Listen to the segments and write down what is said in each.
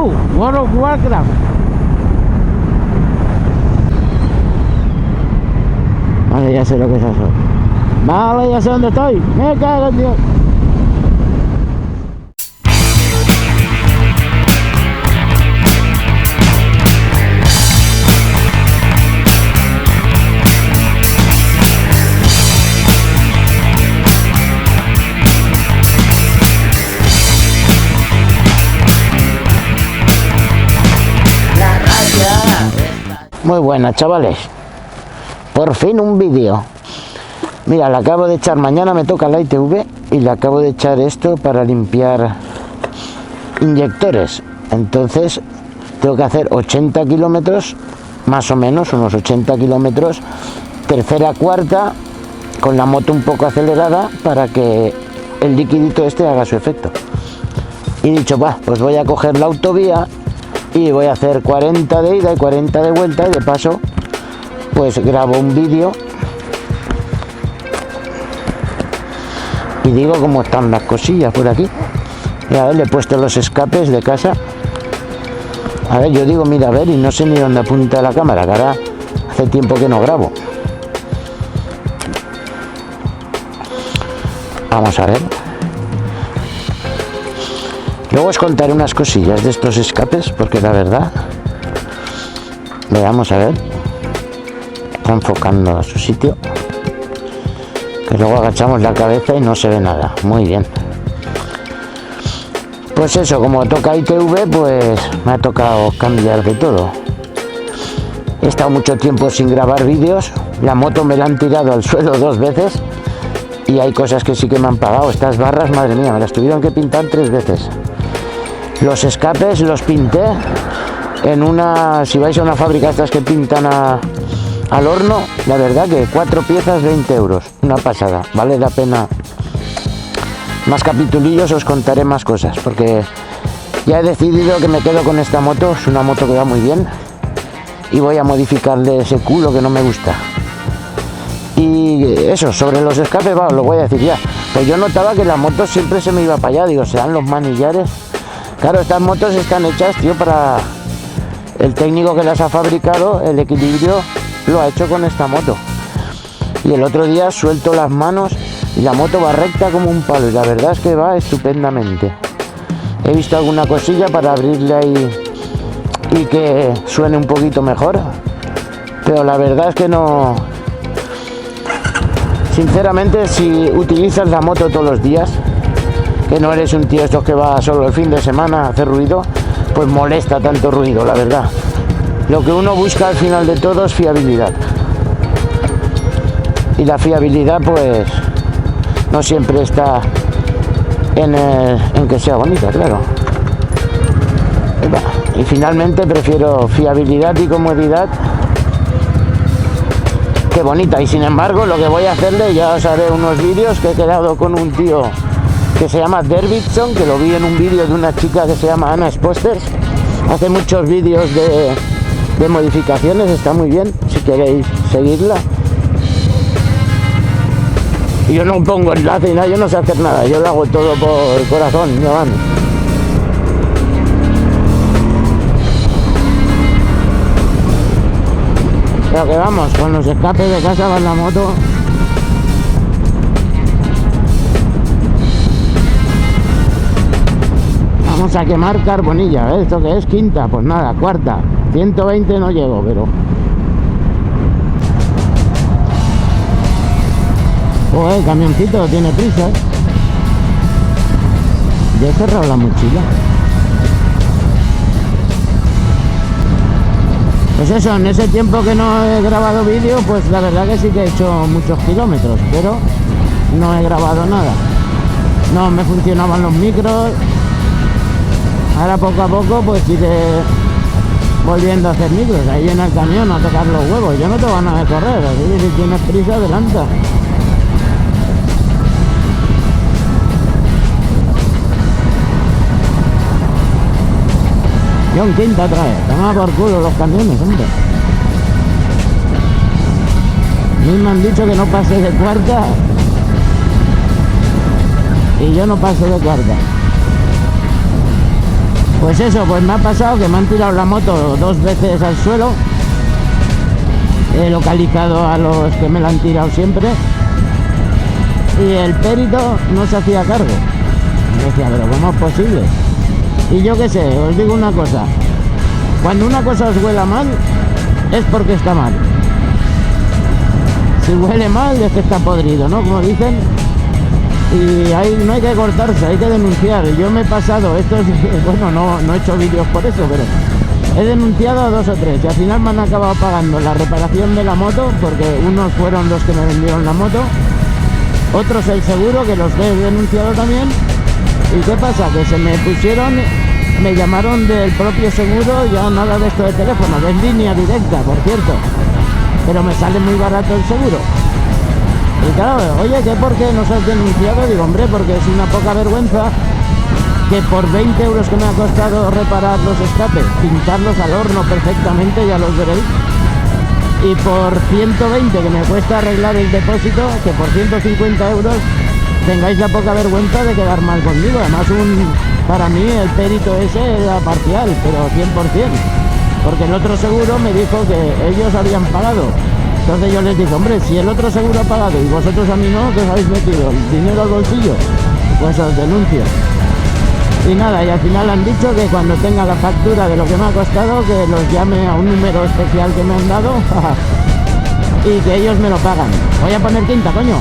Oh, World of Warcraft. Vale, ya sé lo que es eso. Vale, ya sé dónde estoy. Me cago en Dios. Muy buenas, chavales. Por fin un vídeo. Mira, le acabo de echar, mañana me toca la ITV y le acabo de echar esto para limpiar inyectores. Entonces tengo que hacer 80 kilómetros, más o menos, unos 80 kilómetros, tercera, cuarta, con la moto un poco acelerada para que el liquidito este haga su efecto. Y dicho, va, pues voy a coger la autovía y voy a hacer 40 de ida y 40 de vuelta, y de paso pues grabo un vídeo y digo cómo están las cosillas por aquí. Y a ver, le he puesto los escapes de casa. A ver, yo digo, mira, a ver, y no sé ni dónde apunta la cámara, que ahora hace tiempo que no grabo. Vamos a ver. Luego os contaré unas cosillas de estos escapes, porque la verdad, veamos a ver, está enfocando a su sitio, que luego agachamos la cabeza y no se ve nada. Muy bien. Pues eso, como toca ITV, pues me ha tocado cambiar de todo. He estado mucho tiempo sin grabar vídeos, la moto me la han tirado al suelo 2 veces y hay cosas que sí que me han pagado. Estas barras, madre mía, me las tuvieron que pintar 3 veces. Los escapes los pinté en una, si vais a una fábrica estas que pintan al horno, la verdad que 4 piezas 20 euros, una pasada, vale la pena. Más capitulillos, os contaré más cosas, porque ya he decidido que me quedo con esta moto. Es una moto que va muy bien y voy a modificarle ese culo que no me gusta. Y eso, sobre los escapes, va, lo voy a decir ya. Pues yo notaba que la moto siempre se me iba para allá, digo, serán los manillares. Claro, estas motos están hechas, tío, para el técnico que las ha fabricado, el equilibrio lo ha hecho con esta moto. Y el otro día suelto las manos y la moto va recta como un palo, y la verdad es que va estupendamente. He visto alguna cosilla para abrirle ahí y que suene un poquito mejor, pero la verdad es que no. Sinceramente, si utilizas la moto todos los días, que no eres un tío estos que va solo el fin de semana a hacer ruido, pues molesta tanto ruido, la verdad. Lo que uno busca al final de todo es fiabilidad. Y la fiabilidad pues no siempre está en que sea bonita, claro. Y finalmente prefiero fiabilidad y comodidad que bonita. Y sin embargo, lo que voy a hacerle, ya os haré unos vídeos que he quedado con un tío que se llama Derbyson, que lo vi en un vídeo de una chica que se llama Ana Sposters. Hace muchos vídeos de modificaciones, está muy bien, si queréis seguirla. Y yo no pongo enlace y nada, yo no sé hacer nada, yo lo hago todo por corazón, ya van. Pero que vamos, con los escapes de casa va la moto. Vamos a quemar carbonilla, ¿ves? ¿Esto qué es? Quinta, pues nada, cuarta. 120 no llego, pero... Joder, el camioncito tiene prisa, ¿eh? Ya he cerrado la mochila. Pues eso, en ese tiempo que no he grabado vídeo, pues la verdad que sí que he hecho muchos kilómetros, pero no he grabado nada. No me funcionaban los micros. Ahora poco a poco pues iré volviendo a hacer micros, ahí en el camión a tocar los huevos. Yo no tengo ganas de correr, así que si tienes prisa, adelanta. John Quinta otra vez, toma por culo los camiones, hombre. A mí me han dicho que no pase de cuarta y yo no paso de cuarta. Pues eso, pues me ha pasado que me han tirado la moto 2 veces al suelo. He localizado a los que me la han tirado siempre y el perito no se hacía cargo. Me decía, pero ¿cómo es posible? Y yo qué sé, os digo una cosa, cuando una cosa os huela mal es porque está mal. Si huele mal es que está podrido, ¿no? Como dicen. Y ahí no hay que cortarse, hay que denunciar. Yo me he pasado estos, bueno, no he hecho vídeos por eso, pero he denunciado a 2 o 3 y al final me han acabado pagando la reparación de la moto, porque unos fueron los que me vendieron la moto, otros el seguro, que los he denunciado también. ¿Y qué pasa? Que se me pusieron, me llamaron del propio seguro, ya nada de esto de teléfono, de línea directa, por cierto, pero me sale muy barato el seguro. Y claro, oye, ¿qué por qué nos has denunciado? Digo, hombre, porque es una poca vergüenza que por 20 euros que me ha costado reparar los escapes, pintarlos al horno perfectamente, ya los veréis, y por 120 que me cuesta arreglar el depósito, que por 150 euros tengáis la poca vergüenza de quedar mal conmigo. Además, para mí el perito ese era parcial, pero 100%, porque el otro seguro me dijo que ellos habían pagado. Entonces yo les dije, hombre, si el otro seguro ha pagado y vosotros a mí no, que os habéis metido el dinero al bolsillo, pues os denuncio. Y nada, y al final han dicho que cuando tenga la factura de lo que me ha costado, que los llame a un número especial que me han dado y que ellos me lo pagan. Voy a poner quinta, coño.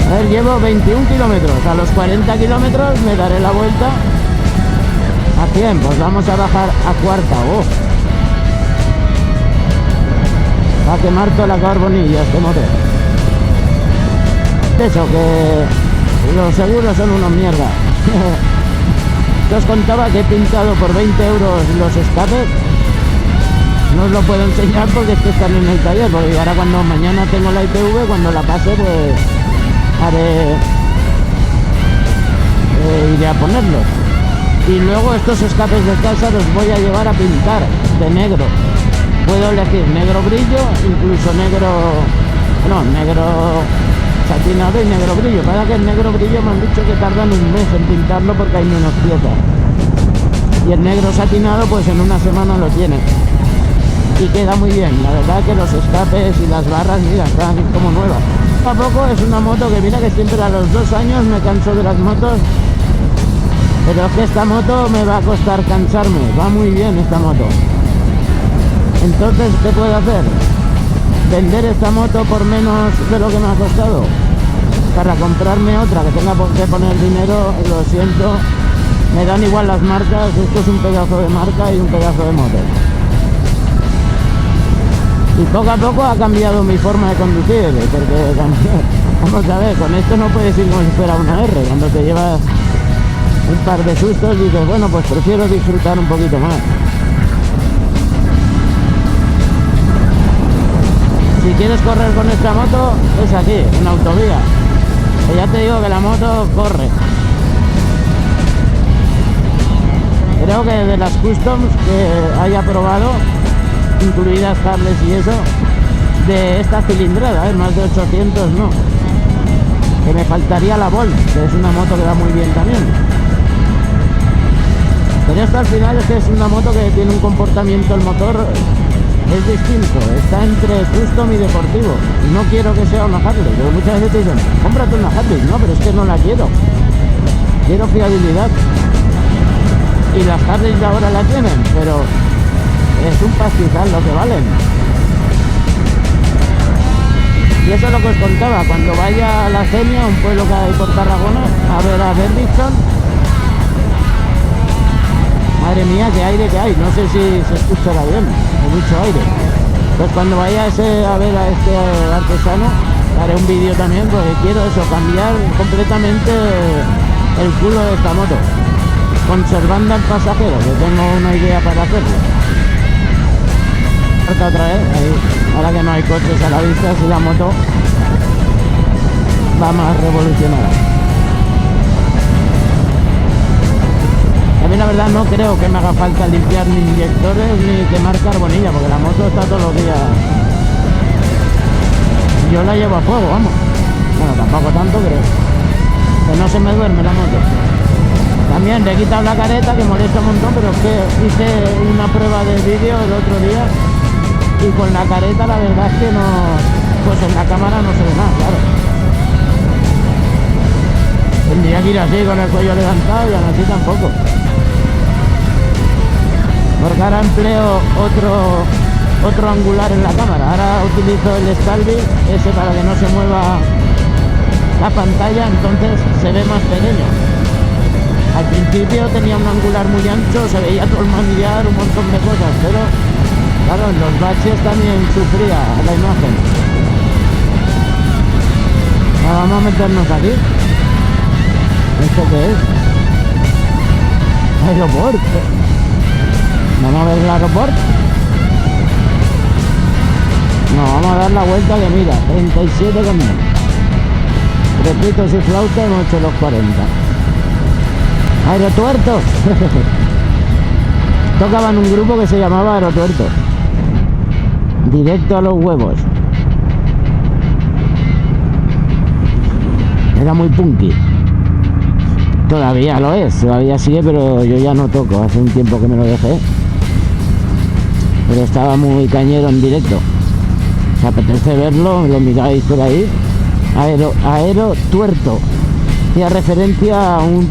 A ver, llevo 21 kilómetros, a los 40 kilómetros me daré la vuelta a 100, pues vamos a bajar a cuarta. Va a quemar toda la carbonilla este motor. Eso, que los seguros son unos mierda. Yo os contaba que he pintado por 20 euros los escapes. No os lo puedo enseñar porque es que están en el taller, porque ahora cuando mañana tengo la ITV, cuando la pase, pues iré a ponerlos. Y luego estos escapes de casa los voy a llevar a pintar de negro. Puedo elegir negro brillo, incluso negro satinado y negro brillo. Para que el negro brillo me han dicho que tardan un mes en pintarlo porque hay menos piezas. Y el negro satinado pues en una semana lo tiene. Y queda muy bien. La verdad que los escapes y las barras, mira, están como nuevas. Poco a poco es una moto que mira que siempre a los 2 años me canso de las motos. Pero es que esta moto me va a costar cansarme. Va muy bien esta moto. Entonces, ¿qué puedo hacer? Vender esta moto por menos de lo que me ha costado para comprarme otra que tenga que poner dinero. Lo siento, me dan igual las marcas. Esto es un pedazo de marca y un pedazo de moto. Y poco a poco ha cambiado mi forma de conducir, porque vamos a ver, con esto no puedes ir como si fuera una R. Cuando te llevas un par de sustos dices, bueno, pues prefiero disfrutar un poquito más. Si quieres correr con esta moto, es aquí, en autovía. Que ya te digo que la moto corre. Creo que de las customs que haya probado, incluidas Harley y eso, de esta cilindrada, más de 800 no. Que me faltaría la Volt, que es una moto que va muy bien también. Pero esto al final es que es una moto que tiene un comportamiento, el motor es distinto, está entre custom y deportivo. Y no quiero que sea una Harley, porque muchas veces te dicen, cómprate una Harley. No, pero es que no la quiero. Quiero fiabilidad. Y las Harley de ahora la tienen, pero es un pastizal lo que valen. Y eso es lo que os contaba, cuando vaya a La Cenia, un pueblo que hay por Tarragona, a ver a Berdiston. Madre mía, qué aire que hay, no sé si se escuchará bien, hay mucho aire. Pues cuando vaya a ver a este artesano, haré un vídeo también, porque quiero eso, cambiar completamente el culo de esta moto, conservando al pasajero, que tengo una idea para hacerlo. Otra vez, ahí, ahora que no hay coches a la vista, si la moto va más revolucionada. mí la verdad no creo que me haga falta limpiar ni inyectores ni quemar carbonilla, porque la moto está todos los días. Yo la llevo a fuego, vamos. Bueno, tampoco tanto, creo. Que no se me duerme la moto. También le he quitado la careta, que molesta un montón, pero es que hice una prueba de vídeo el otro día y con la careta la verdad es que no, pues en la cámara no se ve nada, claro. Tendría que ir así con el cuello levantado y aún así tampoco. Porque ahora empleo otro angular en la cámara. Ahora utilizo el Stalby, ese para que no se mueva la pantalla, entonces se ve más pequeño. Al principio tenía un angular muy ancho, se veía todo el manillar, un montón de cosas, pero claro, en los baches también sufría la imagen. Ahora vamos a meternos aquí. ¿Esto qué es? Aeropuerto. Vamos a ver el aeropuerto. No, vamos a dar la vuelta que mira, 37 caminos. Repitos y flauta hemos hecho los 40. Aerotuerto. Tocaba en un grupo que se llamaba Aerotuerto. Directo a los huevos. Era muy punky. Todavía lo es, todavía sigue, pero yo ya no toco. Hace un tiempo que me lo dejé. Pero estaba muy cañero en directo. Si apetece verlo, lo miráis por ahí. Aerotuerto. Hacía referencia a un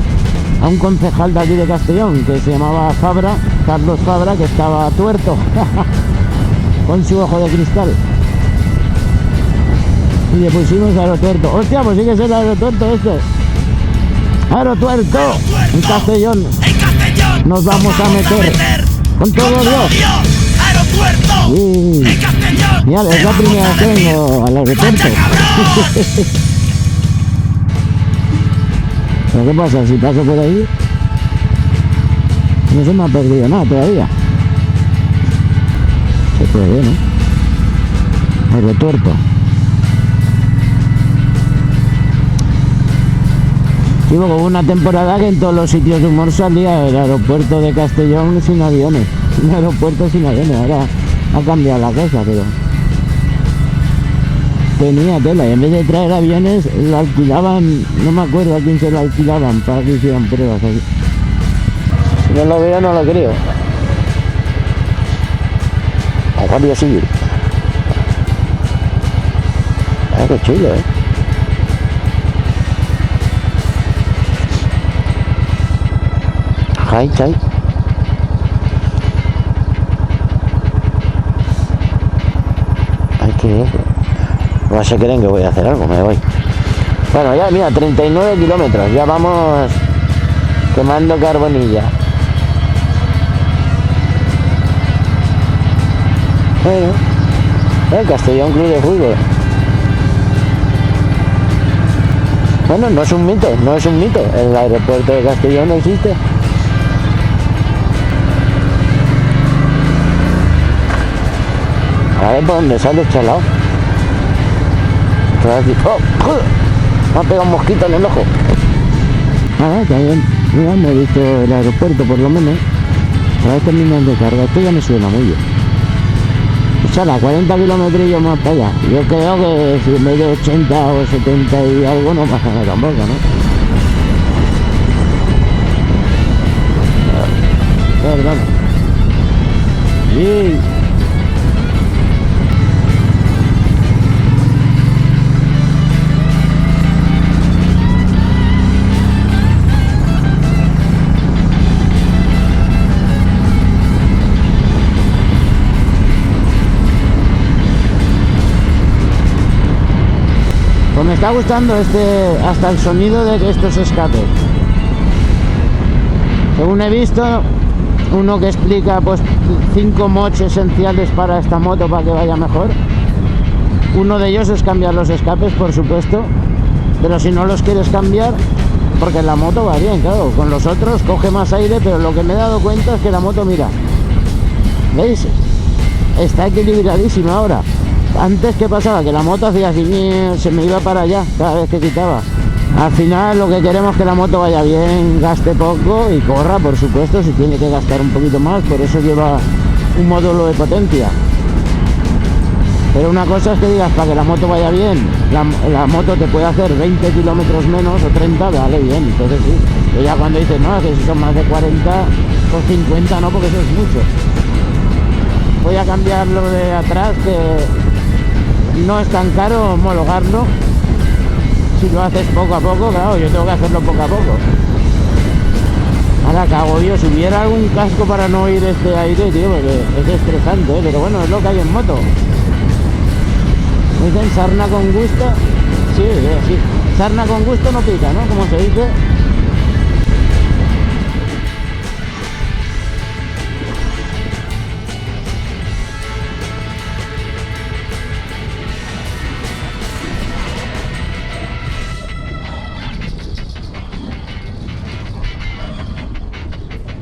concejal de aquí de Castellón que se llamaba Fabra, Carlos Fabra, que estaba tuerto con su ojo de cristal. Y le pusimos Aerotuerto. Hostia, pues sí que es el Aerotuerto esto. Aerotuerto. En Castellón. Nos vamos a meter con todo Dios. Aerotuerto. Sí. Mira, es la primera vez que vengo al aeropuerto. ¿Pero qué pasa? Si paso por ahí, no se me ha perdido nada todavía. Se puede, ¿no? Aerotuerto. Sí, hubo una temporada que en todos los sitios de humor salía el aeropuerto de Castellón sin aviones. Un aeropuerto sin aviones. Ahora ha cambiado la cosa, pero tenía tela. Y en vez de traer aviones, lo alquilaban. No me acuerdo a quién se lo alquilaban para que hicieran pruebas aquí. Si no lo veo, no lo creo. A Guardia Civil. Ah, qué chulo, ¿eh? Hay. Hay que ver. No se creen que voy a hacer algo, me voy. Bueno, ya mira, 39 kilómetros. Ya vamos quemando carbonilla. Bueno, Castellón Club de Fútbol. Bueno, no es un mito. El aeropuerto de Castellón no existe. A ver por dónde sale este lado. Me ha pegado un mosquito en el ojo. Está bien. Mira, hemos visto el aeropuerto por lo menos. Ahora terminando de carga. Esto ya me suena muy bien. Chala, 40 kilómetros más para allá. Yo creo que si en vez de 80 o 70 y algo no pasa nada tampoco, ¿no? Perdón. Sí. Pues me está gustando hasta el sonido de estos escapes. Según he visto, uno que explica pues 5 mods esenciales para esta moto para que vaya mejor. Uno de ellos es cambiar los escapes, por supuesto, pero si no los quieres cambiar, porque la moto va bien, claro, con los otros coge más aire, pero lo que me he dado cuenta es que la moto, mira, ¿veis? Está equilibradísima ahora. Antes, ¿qué pasaba? Que la moto hacía así, se me iba para allá cada vez que quitaba. Al final lo que queremos es que la moto vaya bien, gaste poco y corra, por supuesto, si tiene que gastar un poquito más, por eso lleva un módulo de potencia. Pero una cosa es que digas, para que la moto vaya bien, la moto te puede hacer 20 kilómetros menos o 30, vale bien, entonces sí. Pero ya cuando dices, no, que si son más de 40 o 50, no, porque eso es mucho. Voy a cambiar lo de atrás, que no es tan caro homologarlo. Si lo haces poco a poco, claro, yo tengo que hacerlo poco a poco. Ahora cago yo, si hubiera algún casco para no oír este aire, tío, porque es estresante, pero bueno, es lo que hay en moto. Me dicen sarna con gusto. Sí, sí, sarna con gusto no pica, ¿no? Como se dice.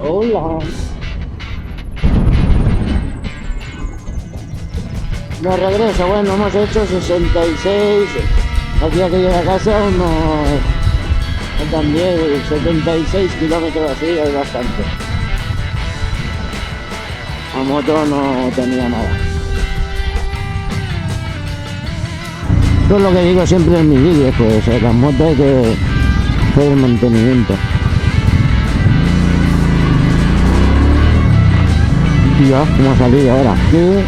Hola. De regreso, bueno, hemos hecho 66. Aquí a que llegue a casa unos también 76 kilómetros así, es bastante. La moto no tenía nada. Esto es lo que digo siempre en mis vídeos, pues la moto hay que hacer el mantenimiento. Dios, cómo ha salido ahora. Aquí,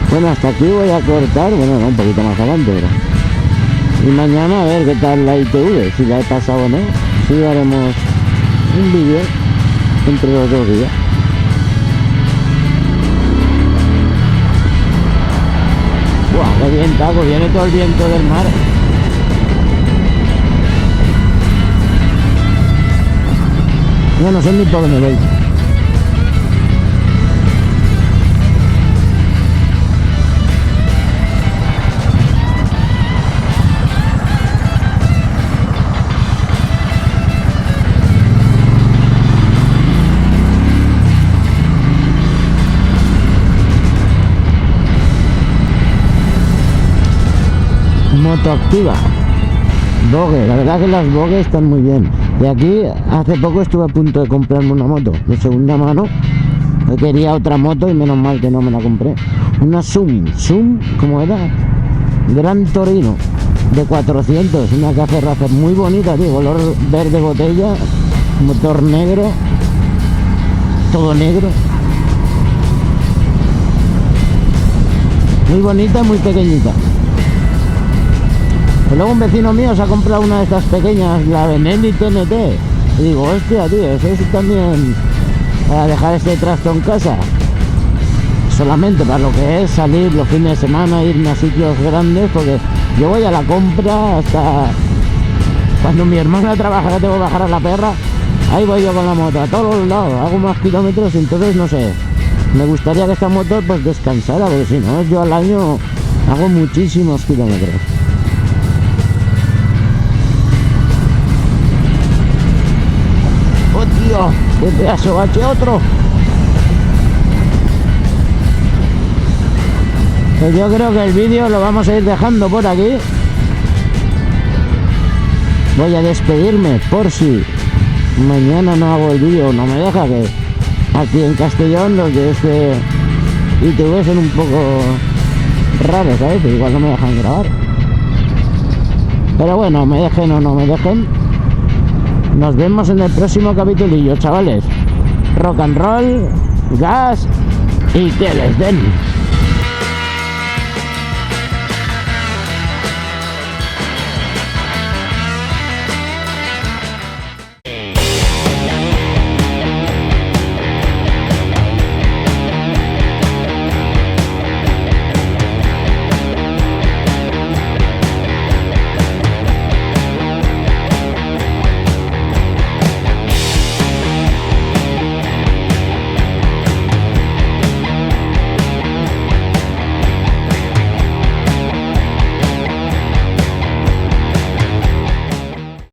bueno, hasta aquí voy a cortar, bueno, no, un poquito más adelante, pero... Y mañana a ver qué tal la ITV, si la he pasado o no. Sí, haremos un vídeo entre los 2 días. ¡Buah, qué vientazo! Viene todo el viento del mar. Yo no sé ni por dónde voy. Moto activa, Vogue, la verdad que las Vogue están muy bien. Y aquí hace poco estuve a punto de comprarme una moto de segunda mano. Yo quería otra moto y menos mal que no me la compré. Una Zoom, ¿cómo era? Gran Torino de 400, una café racer muy bonita, tío, color verde botella, motor negro, todo negro. Muy bonita, muy pequeñita. Y luego un vecino mío se ha comprado una de estas pequeñas, la Benelli TNT. Y digo, hostia, tío, eso es también para dejar este trasto en casa. Solamente para lo que es salir los fines de semana, irme a sitios grandes, porque yo voy a la compra hasta cuando mi hermana trabaja, que tengo que bajar a la perra, ahí voy yo con la moto, a todos los lados, hago más kilómetros, entonces no sé. Me gustaría que esta moto pues descansara, porque si no, yo al año hago muchísimos kilómetros. Tío, qué pedazo bache otro. Pues yo creo que el vídeo lo vamos a ir dejando por aquí. Voy a despedirme por si mañana no hago el vídeo, no me deja, que aquí en Castellón los de este ITV son un poco raros, ¿sabes? Que igual no me dejan grabar. Pero bueno, me dejen o no me dejen. Nos vemos en el próximo capitulillo, chavales. Rock and roll, gas y que les den.